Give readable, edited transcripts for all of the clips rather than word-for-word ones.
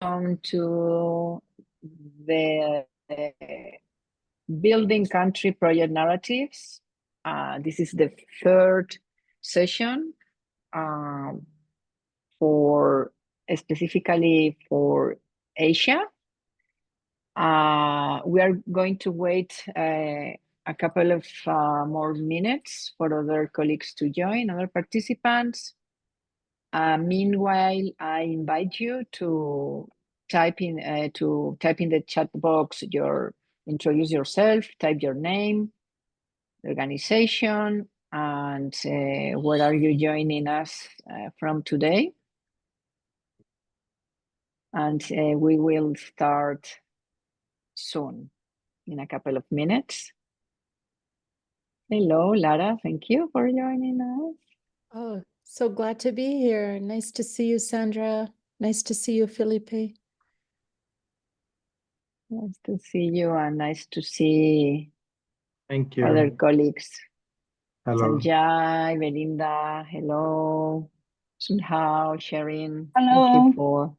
to the Building Country Project Narratives. This is the third session specifically for Asia. We are going to wait a couple of more minutes for other colleagues to join, other participants. Meanwhile, I invite you to type in the chat box introduce yourself, type your name, organization, and where are you joining us from today. And we will start soon, in a couple of minutes. Hello, Lara, thank you for joining us. Oh, so glad to be here. Nice to see you, Sandra. Nice to see you, Felipe. Nice to see you, and nice to see Thank you. Other colleagues. Hello. Sanjay, Belinda, hello. Sunhao, Sharon, hello. Thank you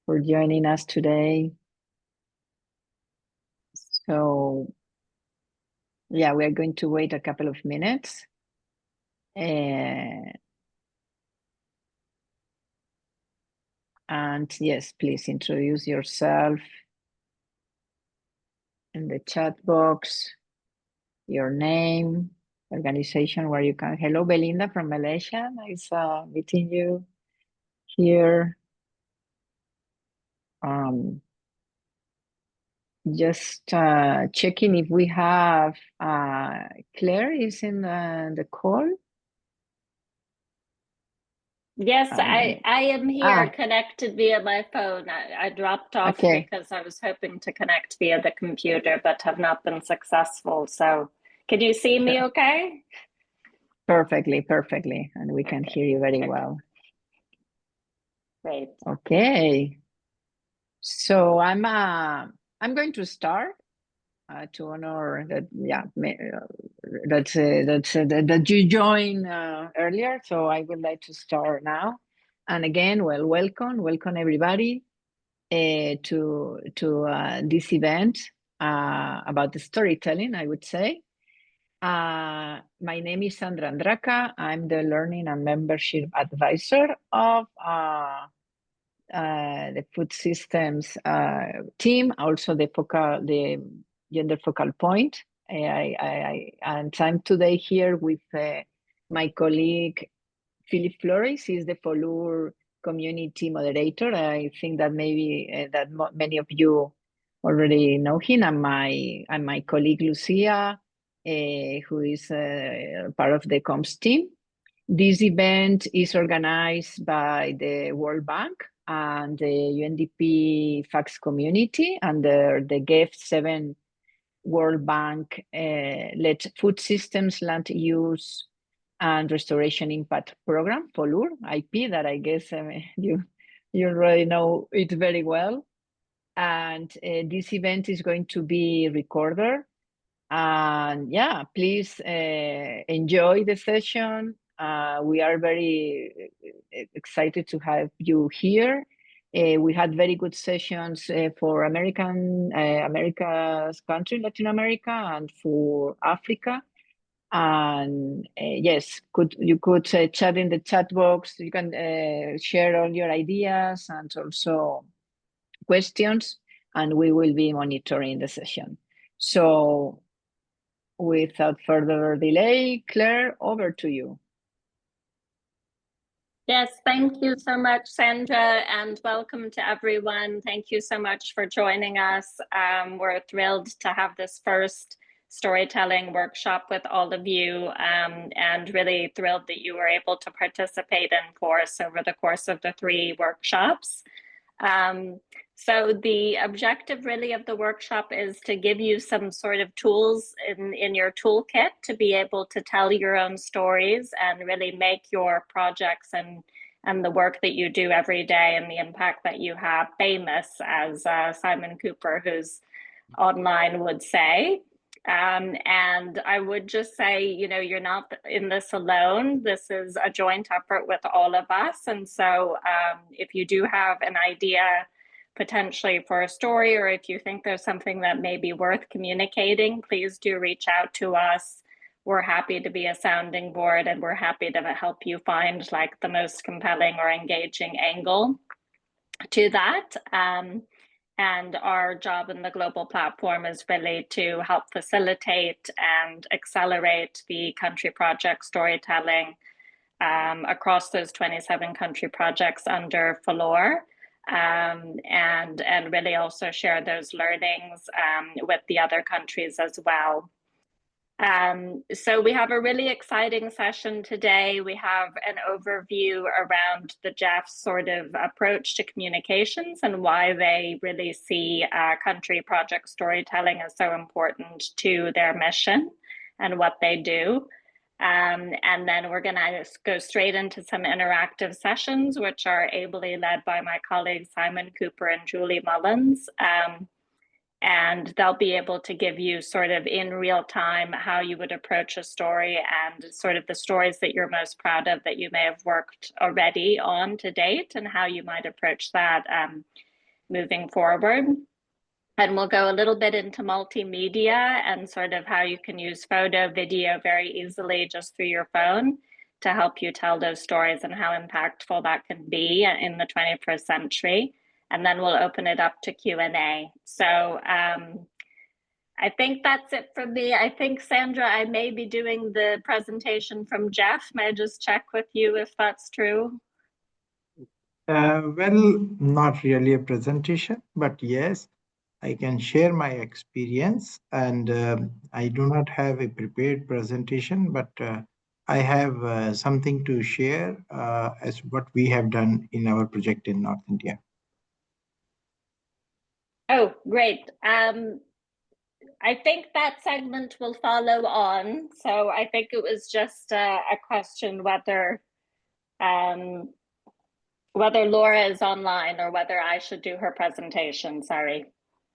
for joining us today. So, yeah, we are going to wait a couple of minutes. And yes, please introduce yourself in the chat box, your name, organization where you can. Hello, Belinda from Malaysia. Nice meeting you here. Just checking if we have Claire is in the call. Yes, I am here connected via my phone. I dropped off because I was hoping to connect via the computer, but have not been successful. So can you see me okay? Perfectly. And we can hear you very well. Great. Okay. So I'm going to start to honor that, that you joined earlier. So I would like to start now. And again, welcome everybody to this event about the storytelling, I would say. My name is Sandra Andraca. I'm the Learning and Membership Advisor of the Food Systems team, also the Gender Focal Point. And I'm today here with my colleague, Philip Flores. He's the FOLUR community moderator. I think that maybe many of you already know him, and my colleague, Lucia, who is part of the comms team. This event is organized by the World Bank and the UNDP FACS community under the GEF7 World Bank led Food Systems, Land Use and Restoration Impact Program, FOLUR IP, that I guess you already know it very well. And this event is going to be recorded. And yeah, please enjoy the session. We are very excited to have you here. We had very good sessions for America's country, Latin America, and for Africa. And yes, you could chat in the chat box. You can share all your ideas and also questions, and we will be monitoring the session. So without further delay, Claire, over to you. Yes, thank you so much, Sandra, and welcome to everyone. Thank you so much for joining us. We're thrilled to have this first storytelling workshop with all of you, and really thrilled that you were able to participate in course over the course of the 3 workshops. So the objective really of the workshop is to give you some sort of tools in your toolkit to be able to tell your own stories and really make your projects and the work that you do every day and the impact that you have famous, as Simon Cooper, who's online, would say. And I would just say, you know, you're not in this alone. This is a joint effort with all of us. And so if you do have an idea potentially for a story, or if you think there's something that may be worth communicating, please do reach out to us. We're happy to be a sounding board, and we're happy to help you find like the most compelling or engaging angle to that. And our job in the global platform is really to help facilitate and accelerate the country project storytelling across those 27 country projects under FOLUR, and really also share those learnings with the other countries as well. So we have a really exciting session today. We have an overview around the JEF's sort of approach to communications and why they really see country project storytelling as so important to their mission and what they do. And then we're going to go straight into some interactive sessions, which are ably led by my colleagues Simon Cooper and Julie Mullins. And they'll be able to give you sort of in real time how you would approach a story and sort of the stories that you're most proud of that you may have worked already on to date, and how you might approach that moving forward. And we'll go a little bit into multimedia and sort of how you can use photo, video very easily just through your phone to help you tell those stories and how impactful that can be in the 21st century. And then we'll open it up to Q&A. So I think that's it for me. I think, Sandra, I may be doing the presentation from JEF. May I just check with you if that's true? Well, not really a presentation, but yes, I can share my experience. And I do not have a prepared presentation, but I have something to share as what we have done in our project in North India. Oh, great. I think that segment will follow on. So I think it was just a question whether Laura is online or whether I should do her presentation. Sorry.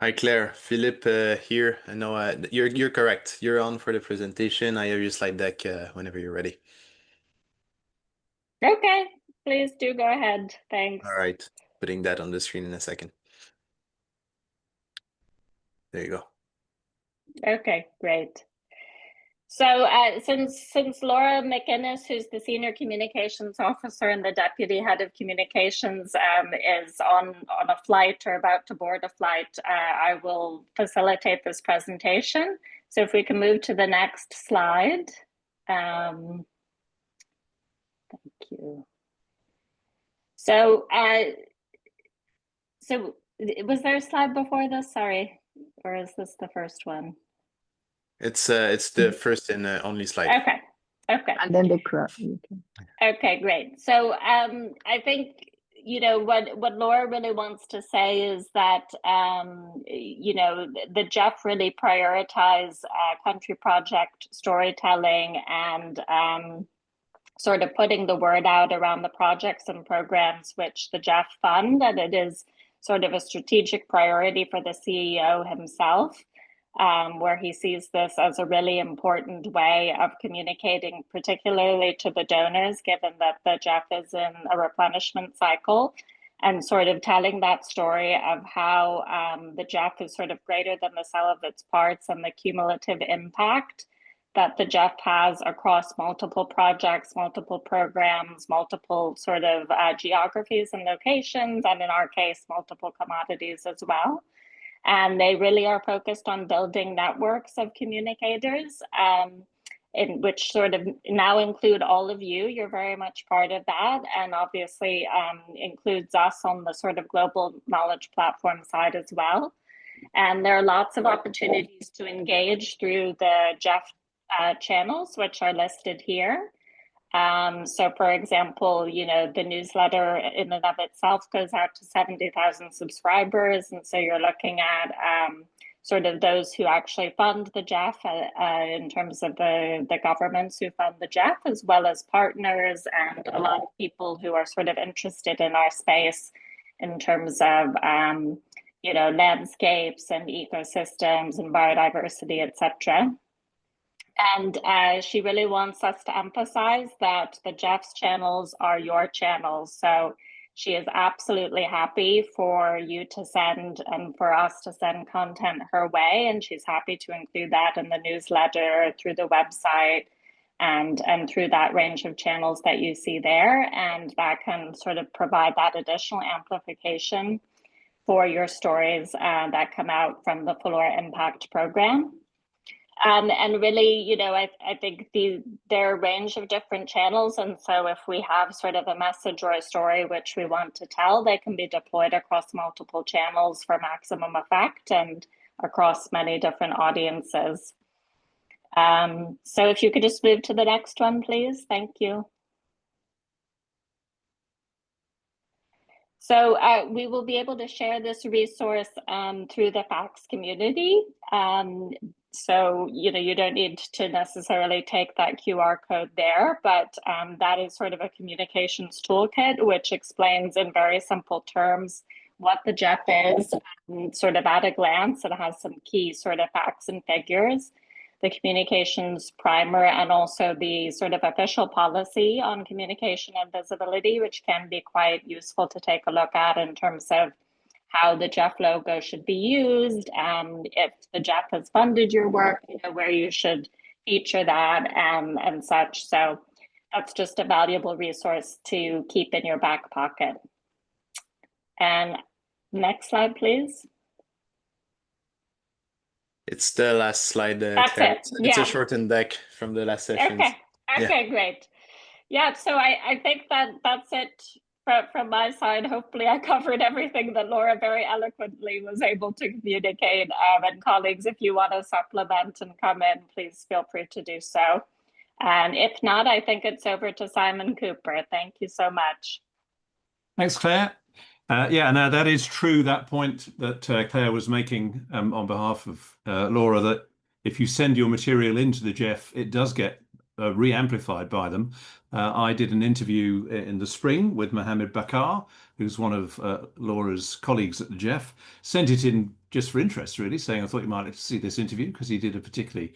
Hi, Claire. Philippe here. I know you're correct. You're on for the presentation. I have your slide deck whenever you're ready. Okay, please do go ahead. Thanks. All right, putting that on the screen in a second. There you go. Okay, great. So since Laura McInnes, who's the Senior Communications Officer and the Deputy Head of Communications, is on a flight or about to board a flight, I will facilitate this presentation. So if we can move to the next slide. Thank you. So was there a slide before this? Sorry, or is this the first one? It's the first and only slide. Okay. And then the Okay, great. So I think, you know, what Laura really wants to say is that, you know, the JEF really prioritize country project storytelling and sort of putting the word out around the projects and programs which the JEF fund, and it is sort of a strategic priority for the CEO himself. Where he sees this as a really important way of communicating, particularly to the donors, given that the JEF is in a replenishment cycle, and sort of telling that story of how the JEF is sort of greater than the sum of its parts and the cumulative impact that the JEF has across multiple projects, multiple programs, multiple sort of geographies and locations, and in our case, multiple commodities as well. And they really are focused on building networks of communicators, in which sort of now include all of you. You're very much part of that, and obviously includes us on the sort of global knowledge platform side as well. And there are lots of opportunities to engage through the JEF channels, which are listed here. So for example, you know, the newsletter in and of itself goes out to 70,000 subscribers. And so you're looking at sort of those who actually fund the JEF in terms of the governments who fund the JEF, as well as partners and a lot of people who are sort of interested in our space in terms of, landscapes and ecosystems and biodiversity, etc. And she really wants us to emphasize that the Jeff's channels are your channels. So she is absolutely happy for you to send and for us to send content her way. And she's happy to include that in the newsletter, through the website, and through that range of channels that you see there. And that can sort of provide that additional amplification for your stories that come out from the FOLUR Impact Program. And really, I think there are a range of different channels. And so if we have sort of a message or a story which we want to tell, they can be deployed across multiple channels for maximum effect and across many different audiences. So if you could just move to the next one, please. Thank you. So we will be able to share this resource through the FACS community. So, you don't need to necessarily take that QR code there, but that is sort of a communications toolkit, which explains in very simple terms what the Jeff is, sort of at a glance. It has some key sort of facts and figures, the communications primer, and also the sort of official policy on communication and visibility, which can be quite useful to take a look at in terms of how the Jeff logo should be used, and if the Jeff has funded your work, where you should feature that and such. So that's just a valuable resource to keep in your back pocket. And next slide, please. It's the last slide. That's Claire. it. It's a shortened deck from the last session. Okay, great. Yeah, so I think that's it from my side. Hopefully I covered everything that Laura very eloquently was able to communicate. And colleagues, if you want to supplement and come in, please feel free to do so. And if not, I think it's over to Simon Cooper. Thank you so much. Thanks, Claire. Yeah, no, that is true, that point that Claire was making on behalf of Laura, that if you send your material into the Jeff, it does get re-amplified by them. I did an interview in the spring with Mohammed Bakar, who's one of Laura's colleagues at the Jeff, sent it in just for interest, really, saying I thought you might like to see this interview because he did a particularly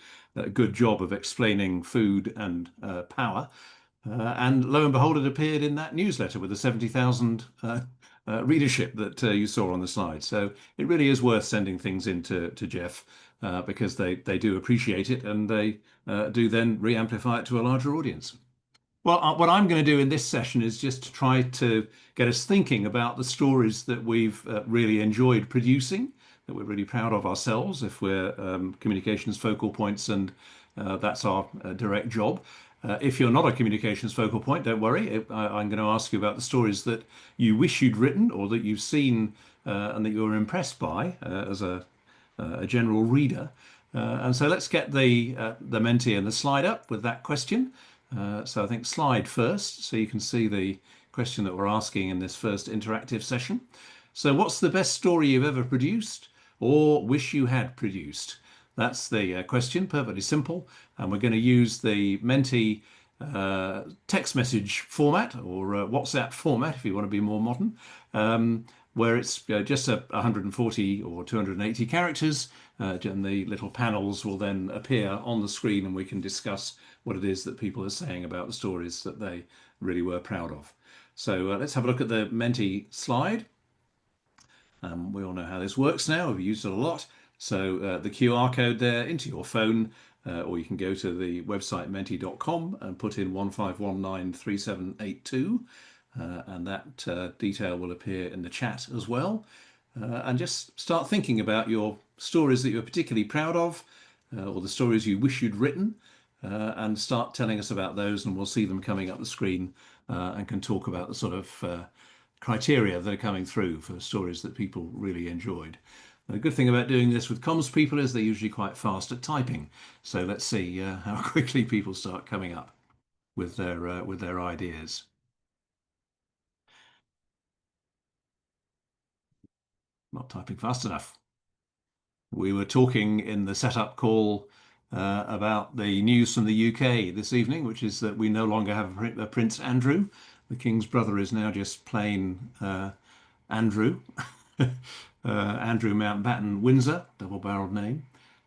good job of explaining food and power. And lo and behold, it appeared in that newsletter with the 70,000 readership that you saw on the slide. So it really is worth sending things into Jeff because they do appreciate it, and they do then re-amplify it to a larger audience. Well, what I'm going to do in this session is just to try to get us thinking about the stories that we've really enjoyed producing, that we're really proud of ourselves if we're communications focal points, and that's our direct job. If you're not a communications focal point, don't worry. I'm going to ask you about the stories that you wish you'd written or that you've seen and that you're impressed by as a general reader. And so let's get the Menti and the slide up with that question. So I think slide first, so you can see the question that we're asking in this first interactive session. So what's the best story you've ever produced or wish you had produced? That's the question, perfectly simple. And we're going to use the Menti text message format, or WhatsApp format, if you want to be more modern, where it's just 140 or 280 characters, and the little panels will then appear on the screen, and we can discuss what it is that people are saying about the stories that they really were proud of. So let's have a look at the Menti slide. We all know how this works now. We've used it a lot. So the QR code there into your phone, or you can go to the website menti.com and put in 15193782, and that detail will appear in the chat as well. And just start thinking about your stories that you're particularly proud of, or the stories you wish you'd written, and start telling us about those, and we'll see them coming up the screen and can talk about the sort of criteria that are coming through for stories that people really enjoyed. The good thing about doing this with comms people is they're usually quite fast at typing. So let's see how quickly people start coming up with their ideas. Not typing fast enough. We were talking in the setup call about the news from the UK this evening, which is that we no longer have a Prince Andrew. The King's brother is now just plain Andrew. Andrew Mountbatten Windsor, double-barreled name.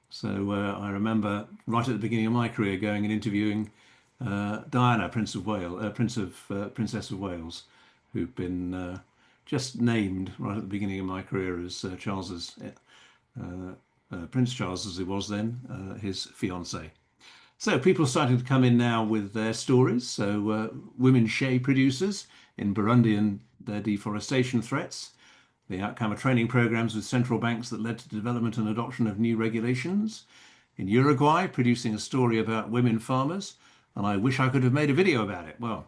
So I remember right at the beginning of my career going and interviewing Diana, Princess of Wales, who'd been just named right at the beginning of my career as Prince Charles, as he was then, his fiancée. So people are starting to come in now with their stories. So women shea producers in Burundi and their deforestation threats, the outcome of training programs with central banks that led to development and adoption of new regulations. In Uruguay, producing a story about women farmers, and I wish I could have made a video about it. Well,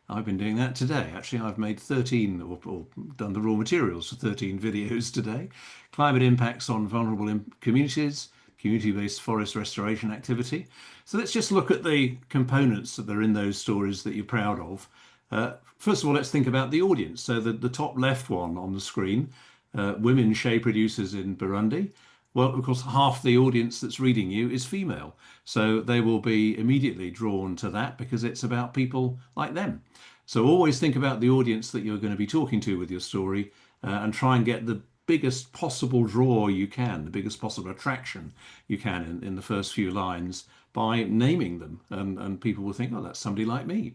I've been doing that today. Actually, I've made 13 or done the raw materials for 13 videos today. Climate impacts on vulnerable communities, community-based forest restoration activity. So let's just look at the components that are in those stories that you're proud of. First of all, let's think about the audience. So the top left one on the screen, women shea producers in Burundi. Well, of course, half the audience that's reading you is female. So they will be immediately drawn to that because it's about people like them. So always think about the audience that you're going to be talking to with your story and try and get the biggest possible draw you can, the biggest possible attraction you can in the first few lines by naming them. And people will think, oh, that's somebody like me.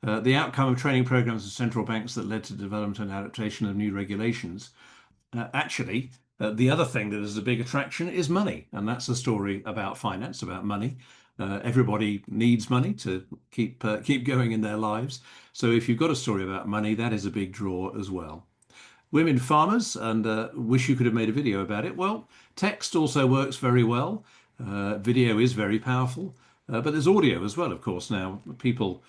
The outcome of training programs of central banks that led to development and adaptation of new regulations. Actually, the other thing that is a big attraction is money. And that's a story about finance, about money. Everybody needs money to keep going in their lives. So if you've got a story about money, that is a big draw as well. Women farmers, and wish you could have made a video about it. Well, text also works very well. Video is very powerful, but there's audio as well, of course. Now, people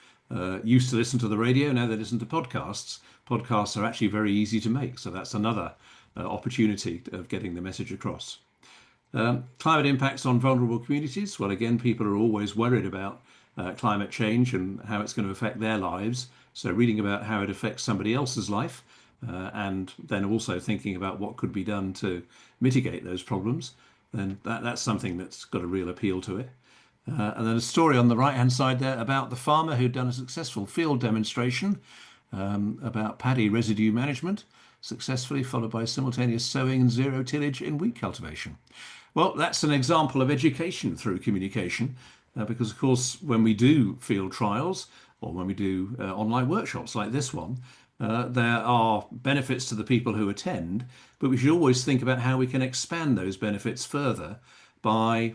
used to listen to the radio, now they listen to podcasts. Podcasts are actually very easy to make, so that's another opportunity of getting the message across. Climate impacts on vulnerable communities. Well, again, people are always worried about climate change and how it's going to affect their lives. So reading about how it affects somebody else's life, and then also thinking about what could be done to mitigate those problems, then that's something that's got a real appeal to it. And then a story on the right-hand side there about the farmer who'd done a successful field demonstration about paddy residue management, successfully followed by simultaneous sowing and zero tillage in wheat cultivation. Well, that's an example of education through communication, because of course, when we do field trials or when we do online workshops like this one, there are benefits to the people who attend, but we should always think about how we can expand those benefits further by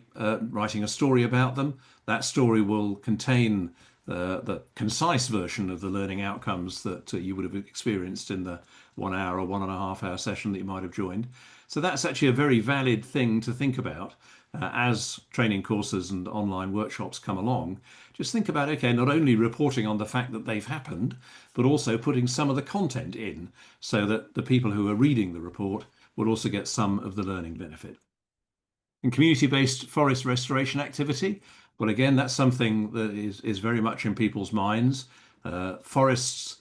writing a story about them. That story will contain the concise version of the learning outcomes that you would have experienced in the 1 hour or 1.5 hour session that you might have joined. So that's actually a very valid thing to think about as training courses and online workshops come along. Just think about, okay, not only reporting on the fact that they've happened, but also putting some of the content in so that the people who are reading the report will also get some of the learning benefit. In community-based forest restoration activity, well, again, that's something that is very much in people's minds. Forests,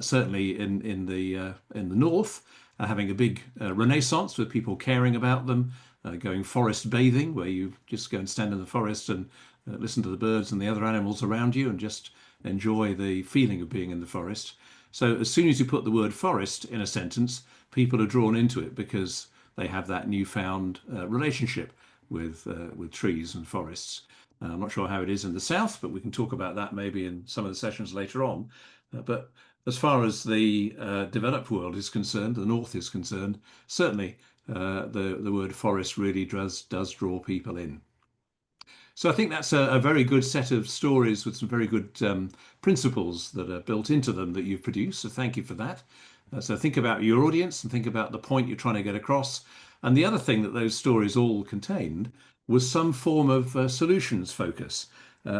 certainly in the north, are having a big renaissance with people caring about them, going forest bathing, where you just go and stand in the forest and listen to the birds and the other animals around you and just enjoy the feeling of being in the forest. So as soon as you put the word forest in a sentence, people are drawn into it because they have that newfound relationship with trees and forests. I'm not sure how it is in the south, but we can talk about that maybe in some of the sessions later on. But as far as the developed world is concerned, the north is concerned, certainly the word forest really does draw people in. So I think that's a very good set of stories with some very good principles that are built into them that you've produced. So thank you for that. So think about your audience and think about the point you're trying to get across. And the other thing that those stories all contained was some form of solutions focus,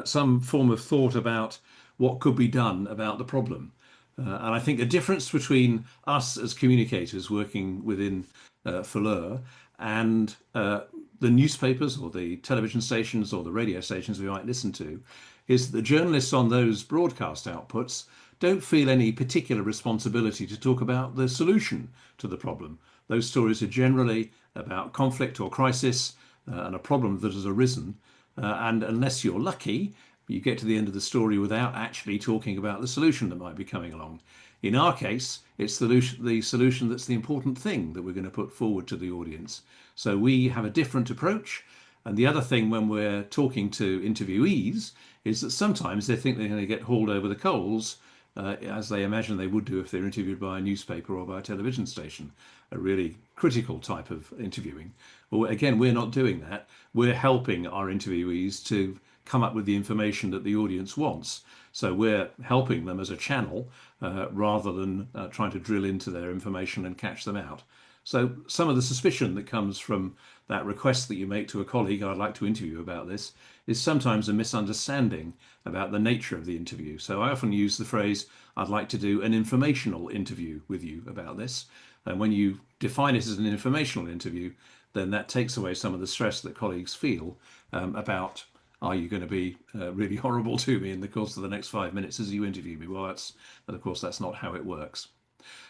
some form of thought about what could be done about the problem. And I think the difference between us as communicators working within FOLUR and the newspapers or the television stations or the radio stations we might listen to is that the journalists on those broadcast outputs don't feel any particular responsibility to talk about the solution to the problem. Those stories are generally about conflict or crisis and a problem that has arisen. And unless you're lucky, you get to the end of the story without actually talking about the solution that might be coming along. In our case, it's the solution that's the important thing that we're going to put forward to the audience. So we have a different approach. And the other thing when we're talking to interviewees is that sometimes they think they're going to get hauled over the coals, as they imagine they would do if they're interviewed by a newspaper or by a television station, a really critical type of interviewing. Well, again, we're not doing that. We're helping our interviewees to come up with the information that the audience wants. So we're helping them as a channel rather than trying to drill into their information and catch them out. So some of the suspicion that comes from that request that you make to a colleague, I'd like to interview about this, is sometimes a misunderstanding about the nature of the interview. So I often use the phrase, I'd like to do an informational interview with you about this. And when you define it as an informational interview, then that takes away some of the stress that colleagues feel about, are you going to be really horrible to me in the course of the next 5 minutes as you interview me? Well, of course, that's not how it works.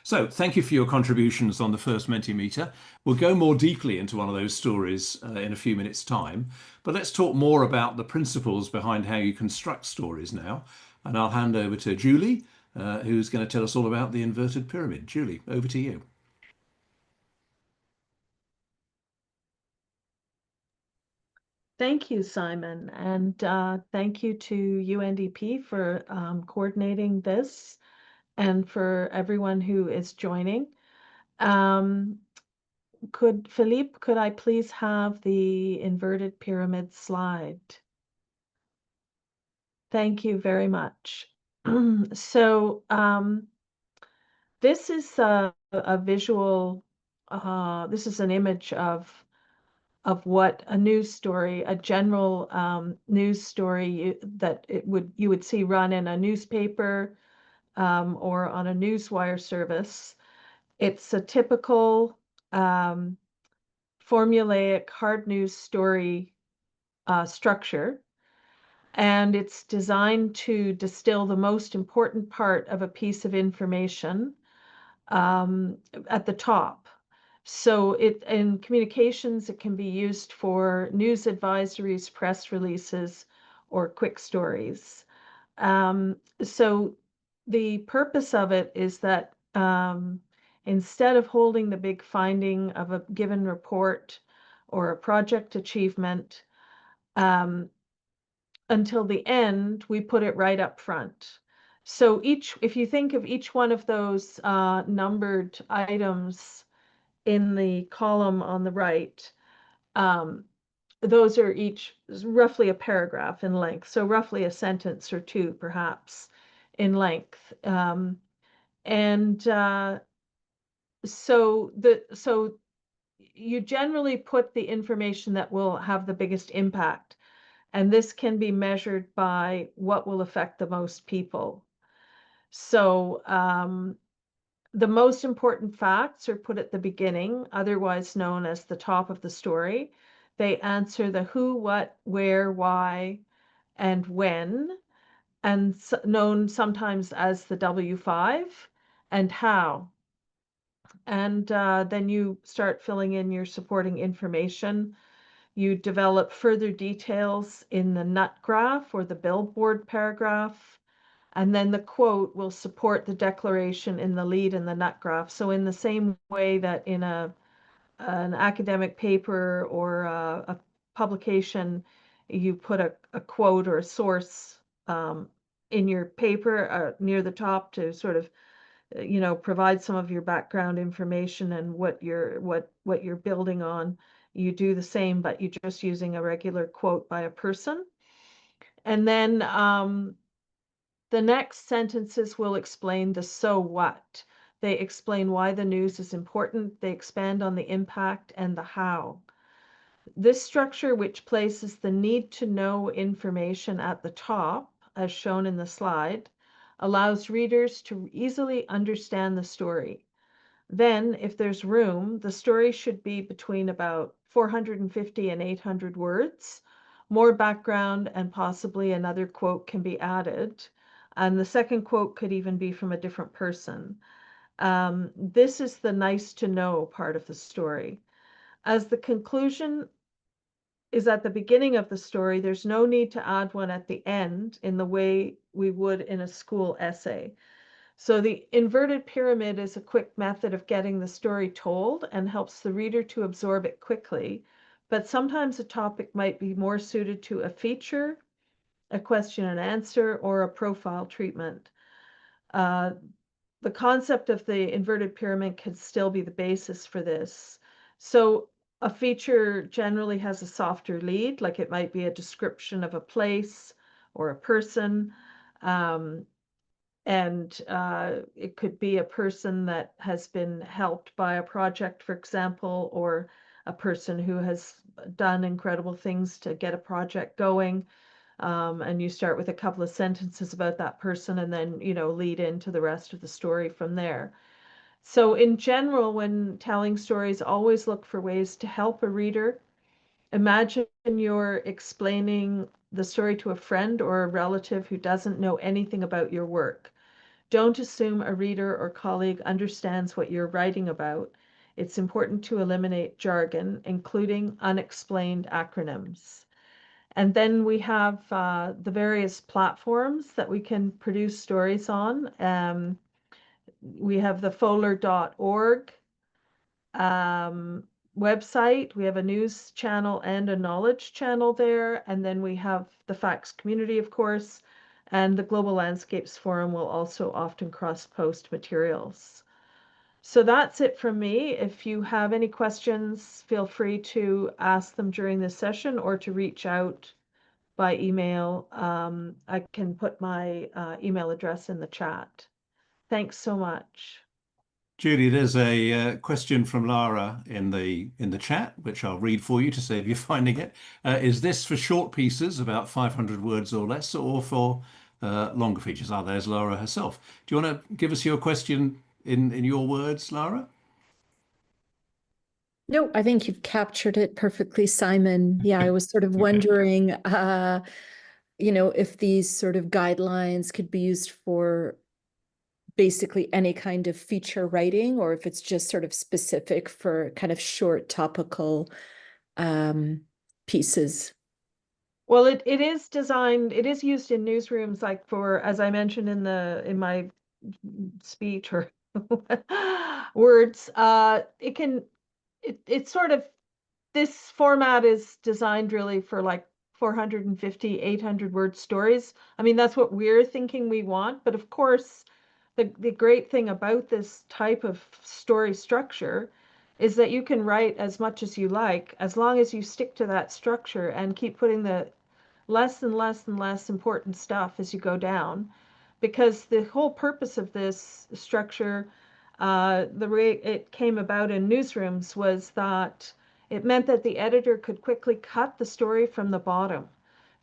So thank you for your contributions on the first Mentimeter. We'll go more deeply into one of those stories in a few minutes' time, but let's talk more about the principles behind how you construct stories now. And I'll hand over to Julie, who's going to tell us all about the inverted pyramid. Julie, over to you. Thank you, Simon, and thank you to UNDP for coordinating this and for everyone who is joining. Philippe, could I please have the inverted pyramid slide? Thank you very much. So this is a visual, this is an image of what a news story, a general news story that you would see run in a newspaper or on a newswire service. It's a typical formulaic hard news story structure, and it's designed to distill the most important part of a piece of information at the top. So in communications, it can be used for news advisories, press releases, or quick stories. So the purpose of it is that instead of holding the big finding of a given report or a project achievement until the end, we put it right up front. So if you think of each one of those numbered items in the column on the right, those are each roughly a paragraph in length, so roughly a sentence or two, perhaps, in length. So you generally put the information that will have the biggest impact, and this can be measured by what will affect the most people. So the most important facts are put at the beginning, otherwise known as the top of the story. They answer the who, what, where, why, and when, and known sometimes as the W5, and how. And then you start filling in your supporting information. You develop further details in the nut graph or the billboard paragraph. And then the quote will support the declaration in the lead and the nut graph. So in the same way that in an academic paper or a publication, you put a quote or a source in your paper near the top to sort of provide some of your background information and what you're building on. You do the same, but you're just using a regular quote by a person. And then the next sentences will explain the so what. They explain why the news is important. They expand on the impact and the how. This structure, which places the need to know information at the top, as shown in the slide, allows readers to easily understand the story. Then, if there's room, the story should be between about 450 and 800 words. More background and possibly another quote can be added. And the second quote could even be from a different person. This is the nice to know part of the story. As the conclusion is at the beginning of the story, there's no need to add one at the end in the way we would in a school essay. So the inverted pyramid is a quick method of getting the story told and helps the reader to absorb it quickly. But sometimes a topic might be more suited to a feature, a question and answer, or a profile treatment. The concept of the inverted pyramid can still be the basis for this. So a feature generally has a softer lead, like it might be a description of a place or a person. And it could be a person that has been helped by a project, for example, or a person who has done incredible things to get a project going. And you start with a couple of sentences about that person and then, lead into the rest of the story from there. So in general, when telling stories, always look for ways to help a reader. Imagine you're explaining the story to a friend or a relative who doesn't know anything about your work. Don't assume a reader or colleague understands what you're writing about. It's important to eliminate jargon, including unexplained acronyms. And then we have the various platforms that we can produce stories on. We have the FOLUR.org website. We have a news channel and a knowledge channel there. And then we have the FACS community, of course, and the Global Landscapes Forum will also often cross-post materials. So that's it from me. If you have any questions, feel free to ask them during this session or to reach out by email. I can put my email address in the chat. Thanks so much. Judy, there's a question from Lara in the chat, which I'll read for you to see if you're finding it. Is this for short pieces, about 500 words or less, or for longer features? There's Lara herself. Do you want to give us your question in your words, Lara? No, I think you've captured it perfectly, Simon. Yeah, I was sort of wondering, if these sort of guidelines could be used for basically any kind of feature writing, or if it's just sort of specific for kind of short topical pieces. Well, it is designed, it is used in newsrooms, like for, as I mentioned in my speech or words, it's sort of, this format is designed really for like 450, 800 word stories. I mean, that's what we're thinking we want. But of course, the great thing about this type of story structure is that you can write as much as you like, as long as you stick to that structure and keep putting the less and less and less important stuff as you go down. Because the whole purpose of this structure, the way it came about in newsrooms, was that it meant that the editor could quickly cut the story from the bottom.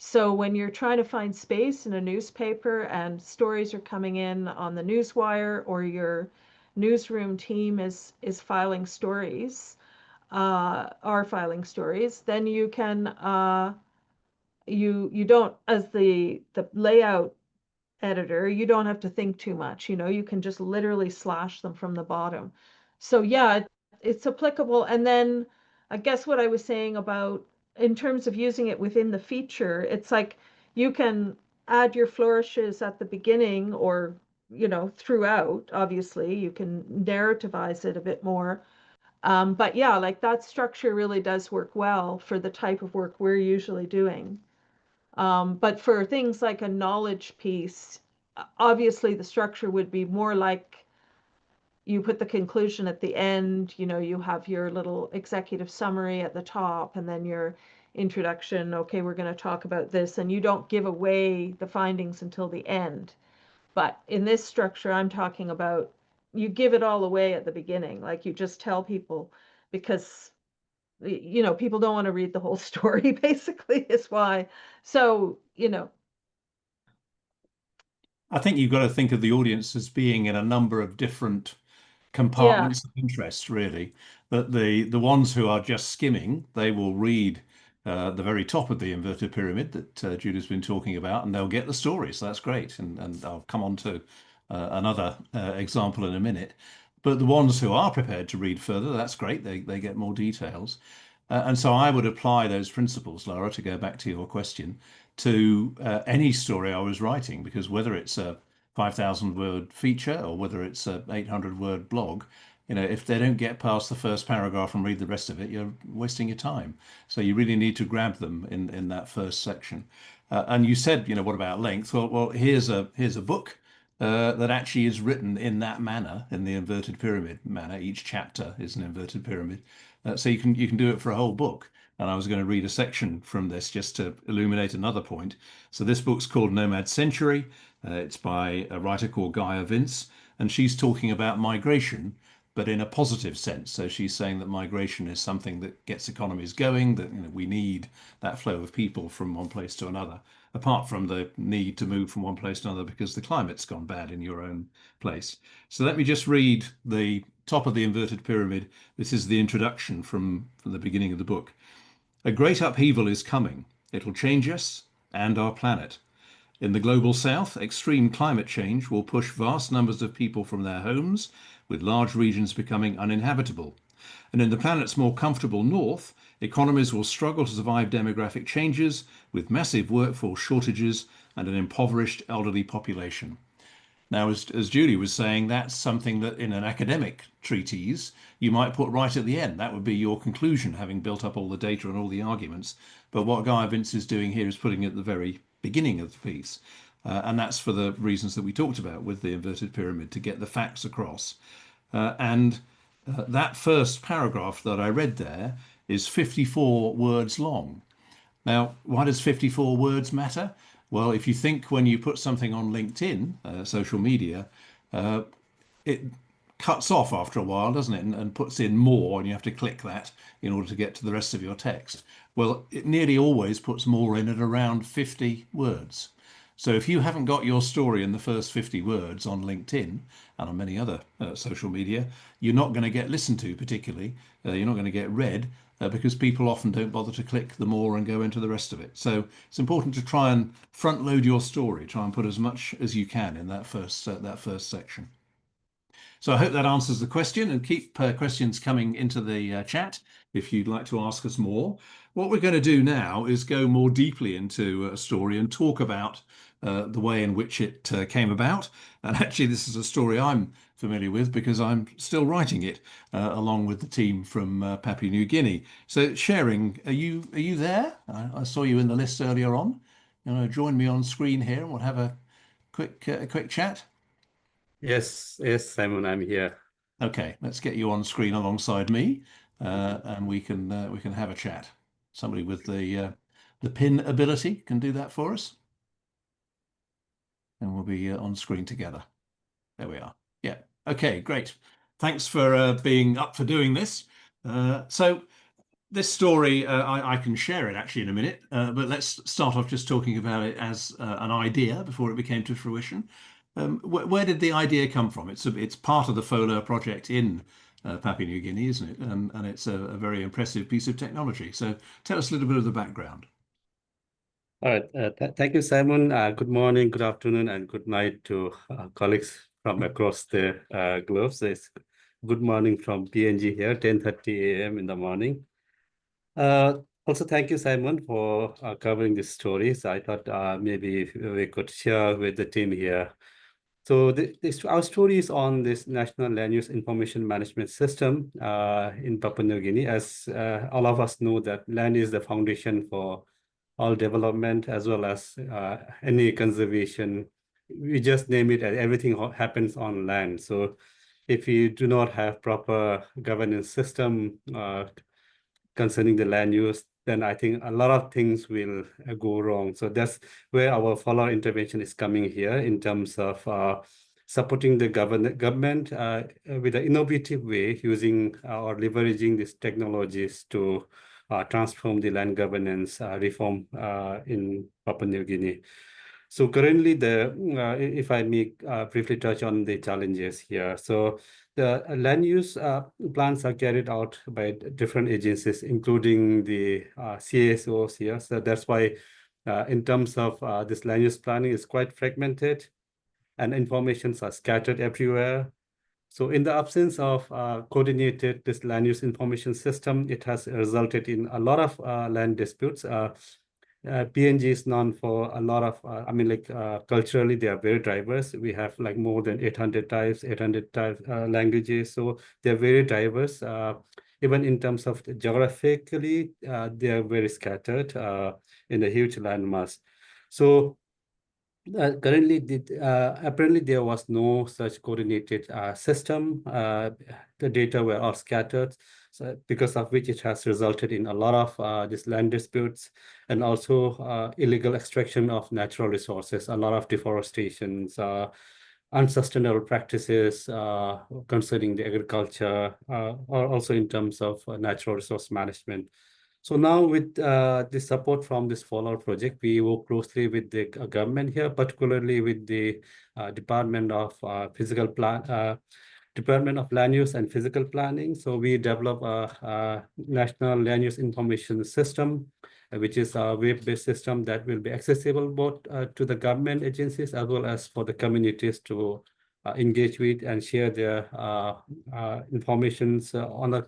So when you're trying to find space in a newspaper and stories are coming in on the newswire, or your newsroom team is filing stories, are filing stories, then you can you don't, as the layout editor, you don't have to think too much. You can just literally slash them from the bottom. So yeah, it's applicable. And then I guess what I was saying about, in terms of using it within the feature, it's like you can add your flourishes at the beginning, or throughout. Obviously you can narrativize it a bit more, but yeah, like that structure really does work well for the type of work we're usually doing. But for things like a knowledge piece, obviously the structure would be more like you put the conclusion at the end, you have your little executive summary at the top, and then your introduction. Okay, we're going to talk about this, and you don't give away the findings until the end. But in this structure I'm talking about, you give it all away at the beginning, like you just tell people, because people don't want to read the whole story, basically, is why. So, I think you've got to think of the audience as being in a number of different compartments of interest, really. But the ones who are just skimming, they will read the very top of the inverted pyramid that Judith's been talking about, and they'll get the story. So that's great. And I'll come on to another example in a minute. But the ones who are prepared to read further, that's great. They get more details. And so I would apply those principles, Laura, to go back to your question, to any story I was writing, because whether it's a 5,000 word feature or whether it's a 800 word blog, if they don't get past the first paragraph and read the rest of it, you're wasting your time. So you really need to grab them in that first section. And you said, what about length? Well, here's a book that actually is written in that manner, in the inverted pyramid manner. Each chapter is an inverted pyramid. So you can do it for a whole book. And I was going to read a section from this just to illuminate another point. So this book's called Nomad Century. It's by a writer called Gaia Vince, and she's talking about migration, but in a positive sense. So she's saying that migration is something that gets economies going, that we need that flow of people from one place to another, apart from the need to move from one place to another because the climate's gone bad in your own place. So let me just read the top of the inverted pyramid. This is the introduction from the beginning of the book. A great upheaval is coming. It'll change us and our planet. In the global south, extreme climate change will push vast numbers of people from their homes, with large regions becoming uninhabitable. And in the planet's more comfortable north, economies will struggle to survive demographic changes, with massive workforce shortages and an impoverished elderly population. Now, as Julie was saying, that's something that in an academic treatise, you might put right at the end. That would be your conclusion, having built up all the data and all the arguments. But what Gaia Vince is doing here is putting it at the very beginning of the piece. And that's for the reasons that we talked about with the inverted pyramid, to get the facts across. That first paragraph that I read there is 54 words long. Now, why does 54 words matter? Well, if you think when you put something on LinkedIn, social media, it cuts off after a while, doesn't it? And puts in more, and you have to click that in order to get to the rest of your text. Well, it nearly always puts more in at around 50 words. So if you haven't got your story in the first 50 words on LinkedIn and on many other social media, you're not going to get listened to particularly. You're not going to get read because people often don't bother to click the more and go into the rest of it. So it's important to try and front load your story, try and put as much as you can in that first section. So I hope that answers the question, and keep questions coming into the chat if you'd like to ask us more. What we're going to do now is go more deeply into a story and talk about the way in which it came about. And actually, this is a story I'm familiar with because I'm still writing it along with the team from Papua New Guinea. So Sharing, are you there? I saw you in the list earlier on. You want to join me on screen here and we'll have a quick chat? Yes, Simon, I'm here. Okay, let's get you on screen alongside me, and we can have a chat. Somebody with the pin ability can do that for us, and we'll be on screen together. There we are. Yeah. Okay, great. Thanks for being up for doing this. So this story, I can share it actually in a minute, but let's start off just talking about it as an idea before it became to fruition. Where did the idea come from? It's part of the FOLUR project in Papua New Guinea, isn't it? And it's a very impressive piece of technology. So tell us a little bit of the background. All right. Thank you, Simon. Good morning, good afternoon, and good night to colleagues from across the globe. So it's good morning from PNG here, 10:30 a.m. in the morning. Also, thank you, Simon, for covering this story. So I thought maybe we could share with the team here. So our story is on this National Land Use Information Management System in Papua New Guinea. As all of us know, that land is the foundation for all development as well as any conservation. We just name it, everything happens on land. So if you do not have proper governance system concerning the land use, then I think a lot of things will go wrong. So that's where our FOLUR intervention is coming here in terms of supporting the government with an innovative way, using or leveraging these technologies to transform the land governance reform in Papua New Guinea. So currently, if I may briefly touch on the challenges here. So the land use plans are carried out by different agencies, including the CSOs here. So that's why in terms of this land use planning is quite fragmented and informations are scattered everywhere. So in the absence of coordinated this land use information system, it has resulted in a lot of land disputes. PNG is known for a lot of, culturally, they are very diverse. We have like more than 800 types, languages. So they're very diverse. Even in terms of geographically, they are very scattered in a huge landmass. So currently, apparently there was no such coordinated system. The data were all scattered, so because of which it has resulted in a lot of these land disputes and also illegal extraction of natural resources, a lot of deforestation, unsustainable practices concerning the agriculture, or also in terms of natural resource management. So now with the support from this FOLUR project, we work closely with the government here, particularly with the Department of Department of Land Use and Physical Planning. So we develop a national land use information system, which is a web-based system that will be accessible both to the government agencies as well as for the communities to engage with and share their informations on a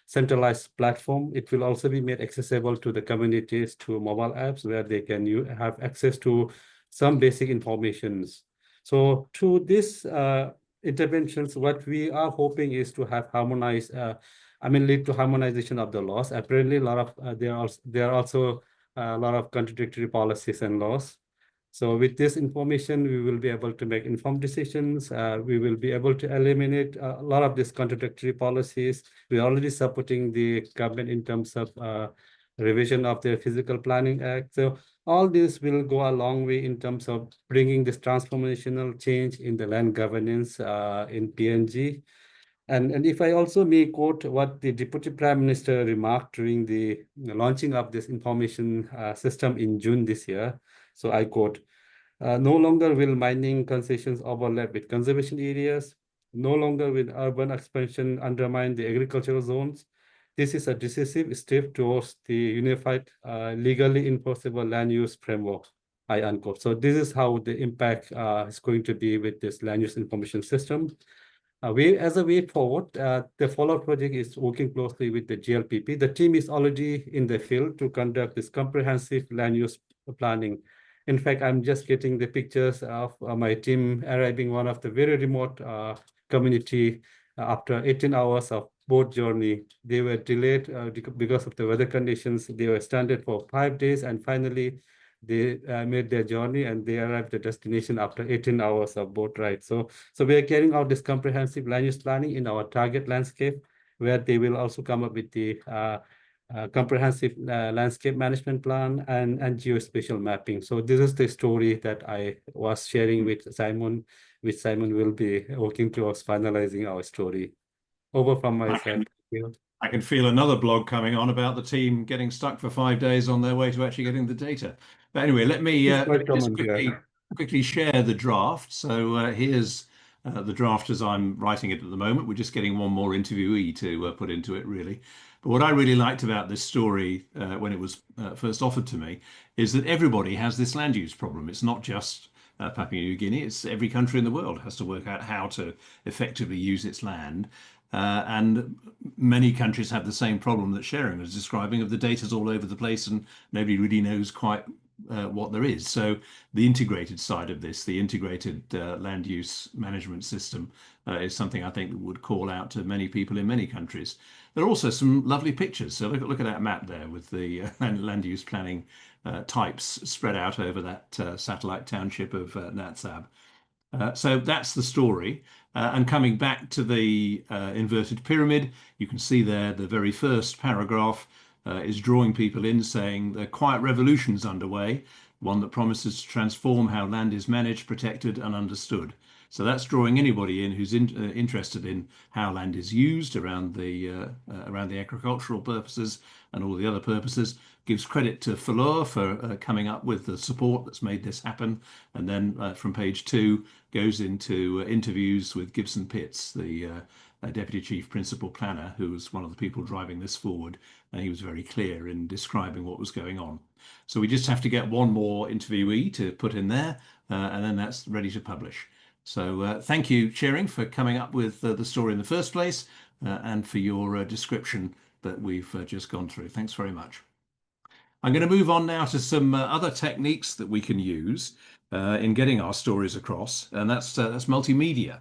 centralized platform. It will also be made accessible to the communities through mobile apps where they can have access to some basic informations. So through this interventions, what we are hoping is to have lead to harmonization of the laws. Apparently, a lot of there are also a lot of contradictory policies and laws. So with this information, we will be able to make informed decisions. We will be able to eliminate a lot of these contradictory policies. We're already supporting the government in terms of revision of the Physical Planning Act. So all this will go a long way in terms of bringing this transformational change in the land governance in PNG. And if I also may quote what the Deputy Prime Minister remarked during the launching of this information system in June this year. So I quote, no longer will mining concessions overlap with conservation areas. No longer will urban expansion undermine the agricultural zones. This is a decisive step towards the unified, legally enforceable land use framework, I unquote. So this is how the impact is going to be with this land use information system. As a way forward, the FOLUR project is working closely with the GLPP. The team is already in the field to conduct this comprehensive land use planning. In fact, I'm just getting the pictures of my team arriving one of the very remote community after 18 hours of boat journey. They were delayed because of the weather conditions. They were stranded for 5 days, and finally they made their journey and they arrived at the destination after 18 hours of boat ride. So we are carrying out this comprehensive land use planning in our target landscape, where they will also come up with the comprehensive landscape management plan and geospatial mapping. So this is the story that I was sharing with Simon, which Simon will be working towards finalizing our story. Over from my side. I can feel another blog coming on about the team getting stuck for 5 days on their way to actually getting the data. But anyway, let me just quickly share the draft. So here's the draft as I'm writing it at the moment. We're just getting one more interviewee to put into it, really. But what I really liked about this story when it was first offered to me is that everybody has this land use problem. It's not just Papua New Guinea, it's every country in the world has to work out how to effectively use its land. And many countries have the same problem that Sharon was describing, of the data's all over the place and nobody really knows quite what there is. So the integrated side of this, the integrated land use management system, is something I think would call out to many people in many countries. There are also some lovely pictures. So look at that map there with the land use planning types spread out over that satellite township of Natsab. So that's the story. And coming back to the inverted pyramid, you can see there the very first paragraph is drawing people in, saying the quiet revolution's underway, one that promises to transform how land is managed, protected and understood. So that's drawing anybody in who's interested in how land is used around the agricultural purposes and all the other purposes. Gives credit to FOLUR for coming up with the support that's made this happen. And then from page 2 goes into interviews with Gibson Pitts, the Deputy Chief Principal Planner, who was one of the people driving this forward. And he was very clear in describing what was going on. So we just have to get one more interviewee to put in there, and then that's ready to publish. So thank you, Chering, for coming up with the story in the first place, and for your description that we've just gone through. Thanks very much. I'm going to move on now to some other techniques that we can use in getting our stories across, and that's multimedia.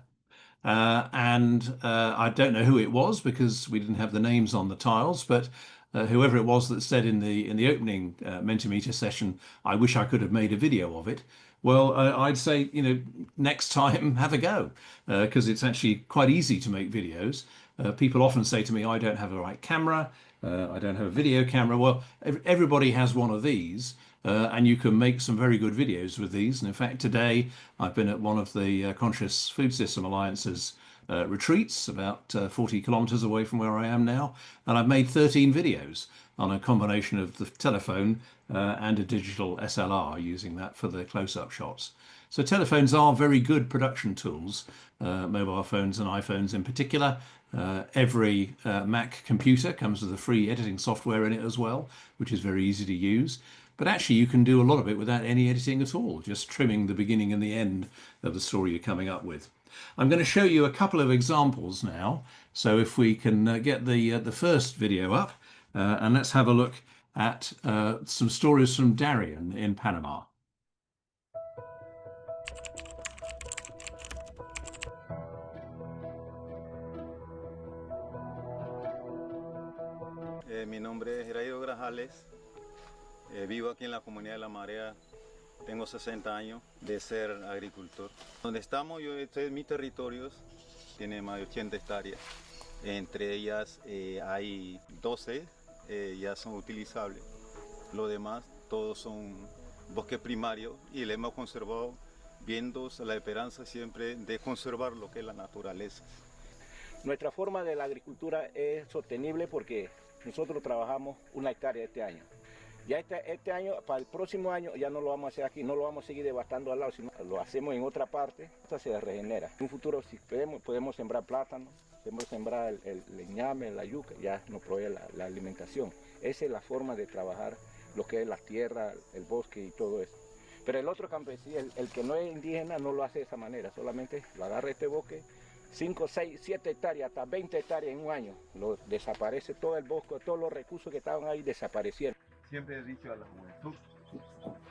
I don't know who it was because we didn't have the names on the tiles, but whoever it was that said in the opening Mentimeter session, I wish I could have made a video of it. Well, I'd say, next time have a go, because it's actually quite easy to make videos. People often say to me, I don't have the right camera, I don't have a video camera. Well, everybody has one of these. And you can make some very good videos with these. And in fact, today I've been at one of the Conscious Food System Alliance's retreats, about 40 kilometers away from where I am now. And I've made 13 videos on a combination of the telephone and a digital SLR, using that for the close-up shots. So telephones are very good production tools, mobile phones and iPhones in particular. Every Mac computer comes with a free editing software in it as well, which is very easy to use. But actually, you can do a lot of it without any editing at all, just trimming the beginning and the end of the story you're coming up with. I'm going to show you a couple of examples now. So if we can get the first video up, and let's have a look at some stories from Darien in Panama. Mi nombre es Gerardo Grajales. Vivo aquí en la comunidad de La Marea, tengo 60 años de ser agricultor. Donde estamos, este es mi territorio, tiene más de 80 hectáreas. Entre ellas hay 12 ya son utilizables. Lo demás, todos son bosque primario y le hemos conservado viendo la esperanza siempre de conservar lo que es la naturaleza. Nuestra forma de la agricultura es sostenible porque nosotros trabajamos 1 hectárea este año. Ya este año, para el próximo año, ya no lo vamos a hacer aquí, no lo vamos a seguir devastando al lado, sino lo hacemos en otra parte, esto se regenera. En un futuro, si podemos sembrar plátano, podemos sembrar el ñame, la yuca, ya nos provee la alimentación. Esa es la forma de trabajar lo que es la tierra, el bosque y todo eso. Pero el otro campesino, el que no es indígena, no lo hace de esa manera, solamente lo agarra este bosque, 5, 6, 7 hectáreas, hasta 20 hectáreas en un año, lo desaparece todo el bosque, todos los recursos que estaban ahí desaparecieron. Siempre he dicho a la juventud.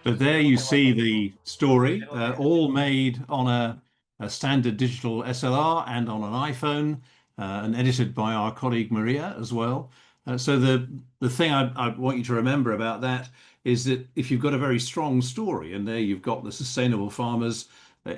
But there you see the story, all made on a standard digital SLR and on an iPhone, and edited by our colleague Maria as well. So the thing I want you to remember about that is that if you've got a very strong story, and there you've got the sustainable farmers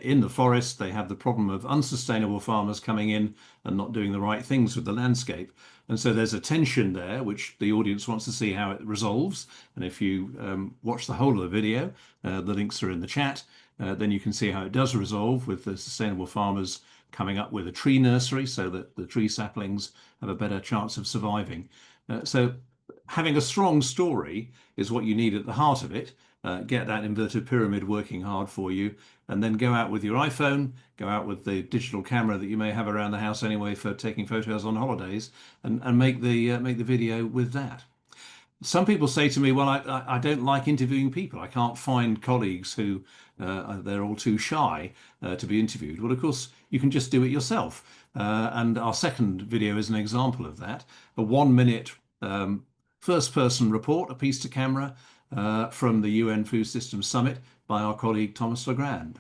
in the forest, they have the problem of unsustainable farmers coming in and not doing the right things with the landscape. And so there's a tension there, which the audience wants to see how it resolves. And if you watch the whole of the video, the links are in the chat, then you can see how it does resolve with the sustainable farmers coming up with a tree nursery so that the tree saplings have a better chance of surviving. So having a strong story is what you need at the heart of it. Get that inverted pyramid working hard for you, and then go out with your iPhone, go out with the digital camera that you may have around the house anyway for taking photos on holidays, and make the video with that. Some people say to me, well, I don't like interviewing people. I can't find colleagues who they're all too shy to be interviewed. Well, of course, you can just do it yourself. And our second video is an example of that. A 1-minute first-person report, a piece to camera, from the UN Food Systems Summit by our colleague Thomas Legrand.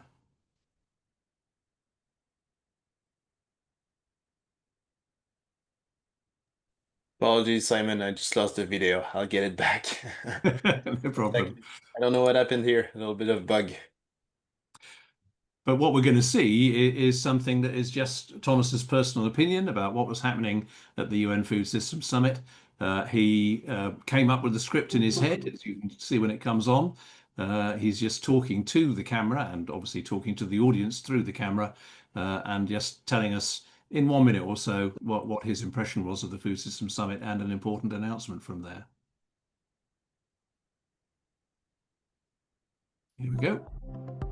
Apologies, Simon, I just lost the video. I'll get it back. No problem. I don't know what happened here, a little bit of bug. But what we're going to see is something that is just Thomas's personal opinion about what was happening at the UN Food Systems Summit. He came up with the script in his head, as you can see when it comes on. He's just talking to the camera and obviously talking to the audience through the camera, and just telling us in 1 minute or so what his impression was of the Food Systems Summit and an important announcement from there. Here we go.